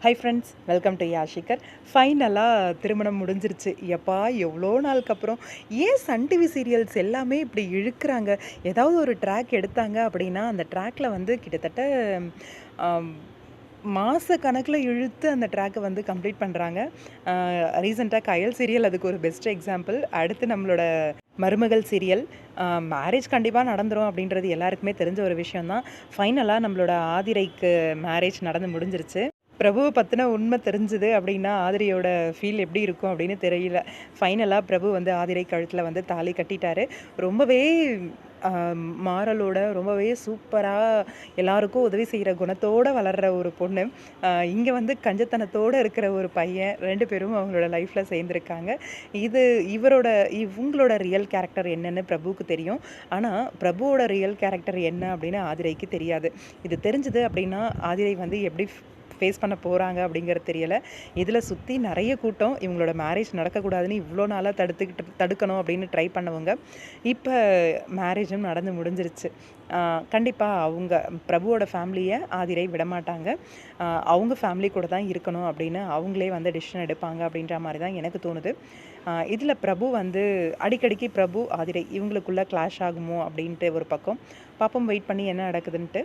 High friends, welcome to யாஷிகர். ஃபைனலாக திருமணம் முடிஞ்சிருச்சு. எப்பா எவ்வளோ நாளுக்கு அப்புறம். ஏன் சன் டிவி சீரியல்ஸ் எல்லாமே இப்படி இழுக்கிறாங்க? ஏதாவது ஒரு ட்ராக் எடுத்தாங்க அப்படின்னா அந்த ட்ராக்ல வந்து கிட்டத்தட்ட மாத கணக்கில் இழுத்து அந்த ட்ராக்கை வந்து கம்ப்ளீட் பண்ணுறாங்க. ரீசெண்டாக கயல் சீரியல் அதுக்கு ஒரு பெஸ்ட் எக்ஸாம்பிள். அடுத்து நம்மளோட மருமகள் சீரியல். மேரேஜ் கண்டிப்பாக நடந்துரும் அப்படின்றது எல்லாருக்குமே தெரிஞ்ச ஒரு விஷயந்தான். ஃபைனலாக நம்மளோட ஆதிரைக்கு மேரேஜ் நடந்து முடிஞ்சிருச்சு. பிரபுவை பற்றின உண்மை தெரிஞ்சுது அப்படின்னா ஆதிரையோட ஃபீல் எப்படி இருக்கும் அப்படின்னு தெரியல. ஃபைனலாக பிரபு வந்து ஆதிரை கழுத்தில் வந்து தாலி கட்டிட்டாரு. ரொம்பவே மாறலோட ரொம்பவே சூப்பராக எல்லாருக்கும் உதவி செய்கிற குணத்தோடு வளர்கிற ஒரு பொண்ணு. இங்கே வந்து கஞ்சத்தனத்தோடு இருக்கிற ஒரு பையன், 2 பேரும் அவங்களோட லைஃப்பில் சேர்ந்துருக்காங்க. இவங்களோட ரியல் கேரக்டர் என்னன்னு பிரபுவுக்கு தெரியும். ஆனால் பிரபுவோட ரியல் கேரக்டர் என்ன அப்படின்னு ஆதிரைக்கு தெரியாது. இது தெரிஞ்சுது அப்படின்னா ஆதிரை வந்து எப்படி ஃபேஸ் பண்ண போகிறாங்க அப்படிங்கிறது தெரியலை. இதில் சுற்றி நிறைய கூட்டம் இவங்களோட மேரேஜ் நடக்கக்கூடாதுன்னு இவ்வளோ நாளாக தடுக்கணும் அப்படின்னு ட்ரை பண்ணவங்க. இப்போ மேரேஜும் நடந்து முடிஞ்சிருச்சு. கண்டிப்பாக அவங்க பிரபுவோட ஃபேமிலியை ஆதிரை விடமாட்டாங்க. அவங்க ஃபேமிலி கூட தான் இருக்கணும் அப்படின்னு அவங்களே வந்து டிசிஷன் எடுப்பாங்க அப்படின்ற மாதிரி தான் எனக்கு தோணுது. இதில் பிரபு வந்து அடிக்கடிக்கு பிரபு ஆதிரை இவங்களுக்குள்ளே கிளாஷ் ஆகுமோ அப்படின்ட்டு ஒரு பக்கம் பார்ப்போம். வெயிட் பண்ணி என்ன நடக்குதுன்ட்டு.